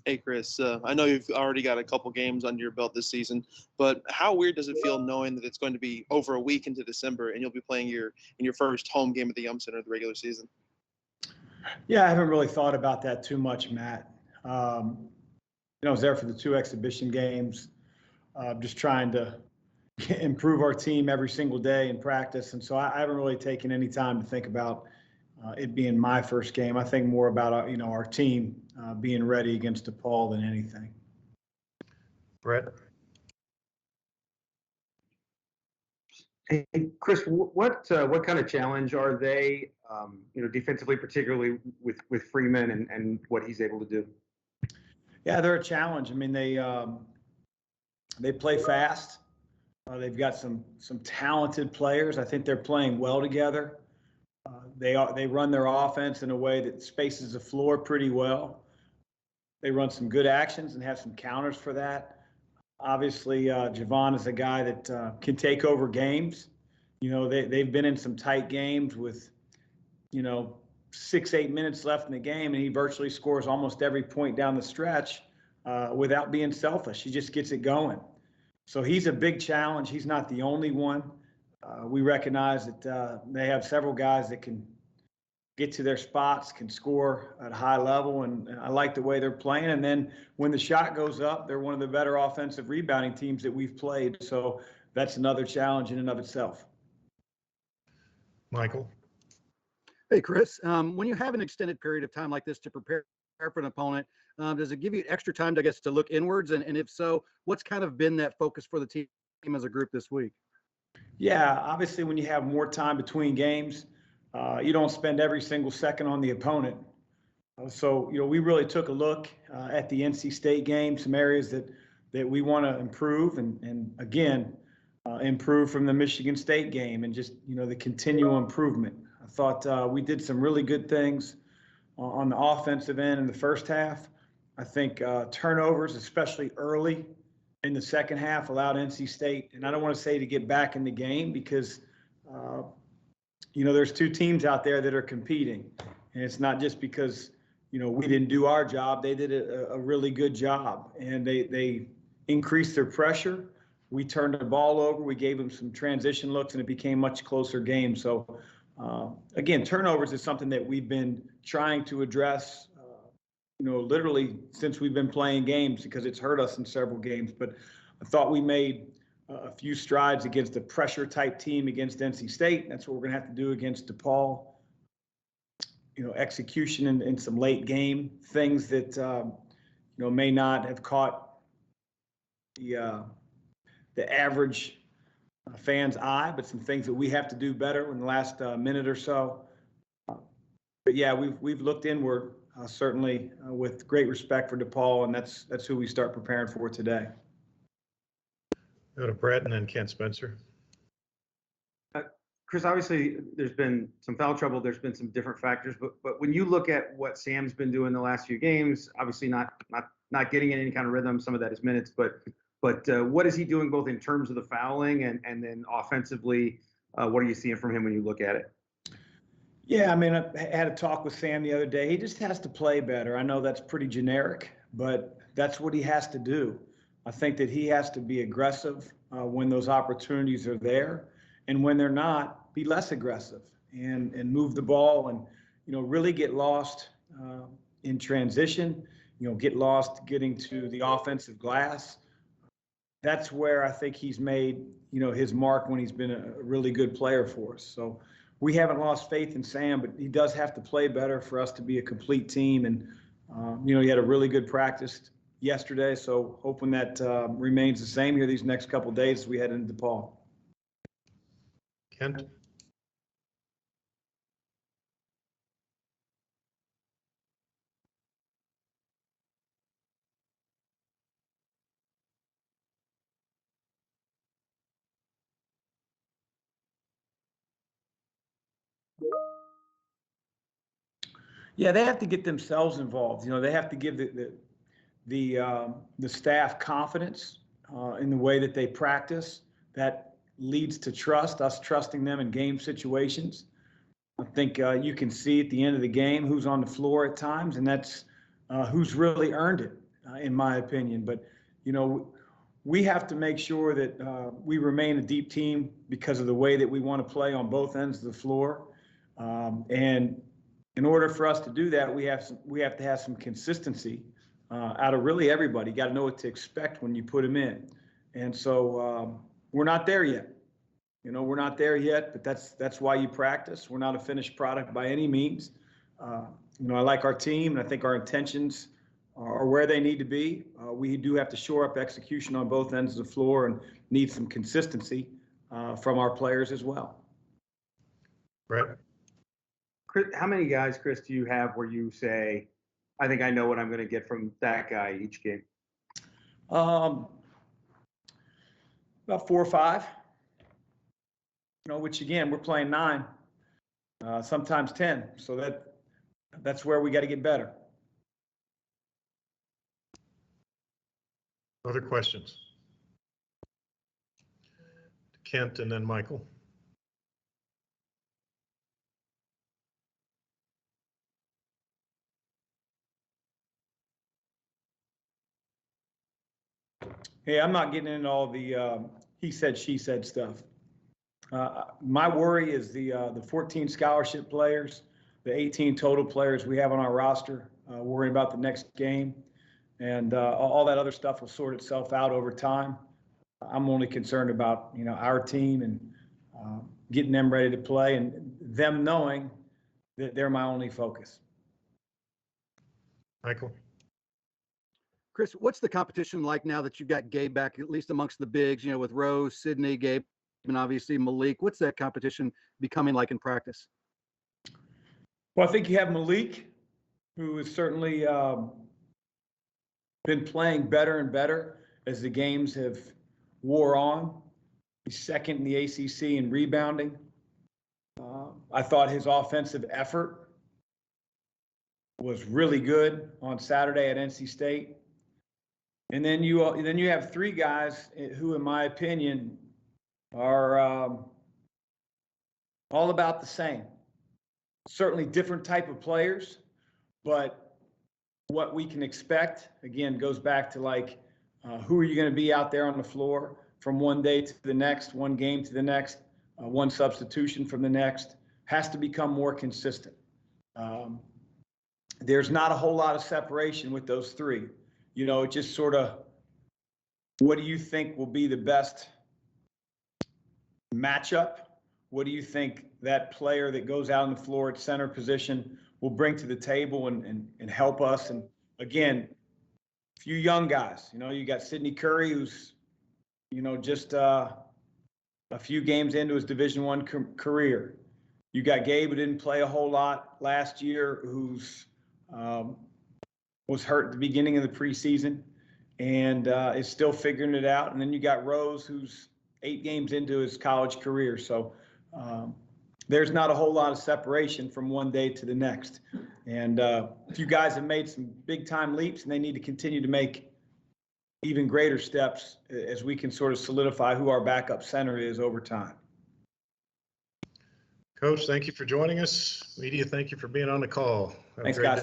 Hey, Chris, I know you've already got a couple games under your belt this season, but how weird does it feel knowing that it's going to be over a week into December and you'll be playing your first home game at the Yum Center of the regular season? Yeah, I haven't really thought about that too much, Matt. I was there for the 2 exhibition games, just trying to improve our team every single day in practice. And so I haven't really taken any time to think about it being my first game. I think more about our team being ready against Depaul than anything. Brett? Hey, Chris, what kind of challenge are they, defensively, particularly with Freeman and what he's able to do? Yeah, they're a challenge. I mean, they play fast. They've got some talented players. I think they're playing well together. They run their offense in a way that spaces the floor pretty well. They run some good actions and have some counters for that. Obviously, Javon is a guy that can take over games. They've been in some tight games with, 6-8 minutes left in the game, and he virtually scores almost every point down the stretch without being selfish. He just gets it going. So he's a big challenge. He's not the only one. We recognize that they have several guys that can get to their spots, can score at a high level, and I like the way they're playing. And then when the shot goes up, they're one of the better offensive rebounding teams that we've played. So that's another challenge in and of itself. Michael? Hey, Chris, when you have an extended period of time like this to prepare for an opponent, does it give you extra time, to look inwards? And if so, what's kind of been that focus for the team as a group this week? Yeah, obviously when you have more time between games, you don't spend every single second on the opponent. So we really took a look at the NC State game, some areas that we want to improve, and again, improve from the Michigan State game, and just the continual improvement. I thought we did some really good things on the offensive end in the first half. I think turnovers, especially early in the second half, allowed NC State, and I don't want to say to get back in the game, because there's 2 teams out there that are competing, and it's not just because we didn't do our job. They did a really good job, and they increased their pressure. We turned the ball over. We gave them some transition looks, and it became a much closer game. So again, turnovers is something that we've been trying to address, literally since we've been playing games, because it's hurt us in several games. But I thought we made a few strides against a pressure type team against NC State. That's what we're going to have to do against DePaul. Execution in some late game things that may not have caught the average fan's eye, but some things that we have to do better in the last minute or so. But yeah, we've looked inward, certainly with great respect for DePaul, and that's who we start preparing for today. Go to Brett and then Kent Spencer. Chris, obviously there's been some foul trouble. There's been some different factors, but when you look at what Sam's been doing the last few games, obviously not getting in any kind of rhythm. Some of that is minutes, but what is he doing both in terms of the fouling and then offensively? What are you seeing from him when you look at it? Yeah, I mean, I had a talk with Sam the other day. He just has to play better. I know that's pretty generic, but that's what he has to do. I think that he has to be aggressive when those opportunities are there, and when they're not, be less aggressive and move the ball and really get lost in transition. Get lost getting to the offensive glass. That's where I think he's made his mark when he's been a really good player for us. So we haven't lost faith in Sam, but he does have to play better for us to be a complete team. And he had a really good practice yesterday, so hoping that remains the same here these next couple of days as we head into DePaul. Kent? Yeah, they have to get themselves involved. They have to give the staff confidence in the way that they practice. That leads to trust, us trusting them in game situations. I think you can see at the end of the game who's on the floor at times, and that's who's really earned it. in my opinion. But, you know, we have to make sure that we remain a deep team because of the way that we want to play on both ends of the floor. And in order for us to do that, we have to have some consistency out of really everybody. You got to know what to expect when you put them in. And so we're not there yet. You know, we're not there yet, but that's why you practice. We're not a finished product by any means. You know, I like our team, and I think our intentions are where they need to be. We do have to shore up execution on both ends of the floor and need some consistency from our players as well. Brett? Chris, how many guys, Chris, do you have where you say, I think I know what I'm going to get from that guy each game? About 4 or 5. You know, which again, we're playing 9, sometimes 10. So that's where we got to get better. Other questions? Kent and then Michael. Hey, I'm not getting into all the he said, she said stuff. My worry is the 14 scholarship players, the 18 total players we have on our roster, worrying about the next game. And all that other stuff will sort itself out over time. I'm only concerned about, you know, our team and getting them ready to play and them knowing that they're my only focus. Michael? Chris, what's the competition like now that you've got Gabe back, at least amongst the bigs, you know, with Rose, Sidney, Gabe, and obviously Malik? What's that competition becoming like in practice? Well, I think you have Malik, who has certainly been playing better and better as the games have wore on. He's second in the ACC in rebounding. I thought his offensive effort was really good on Saturday at NC State. And then you have 3 guys who, in my opinion, are all about the same. Certainly different type of players, but what we can expect, again, goes back to like, who are you going to be out there on the floor from one day to the next, one game to the next, one substitution from the next, has to become more consistent. There's not a whole lot of separation with those 3. You know, it just sort of, what do you think will be the best matchup? What do you think that player that goes out on the floor at center position will bring to the table and help us? And again, a few young guys, you know, you got Sidney Curry, who's, you know, just a few games into his Division I career. You got Gabe, who didn't play a whole lot last year, who's was hurt at the beginning of the preseason and is still figuring it out. And then you got Rose, who's 8 games into his college career. So there's not a whole lot of separation from one day to the next. And a few guys have made some big time leaps, and they need to continue to make even greater steps as we can sort of solidify who our backup center is over time. Coach, thank you for joining us. Media, thank you for being on the call. Have a Thanks, great guys. day.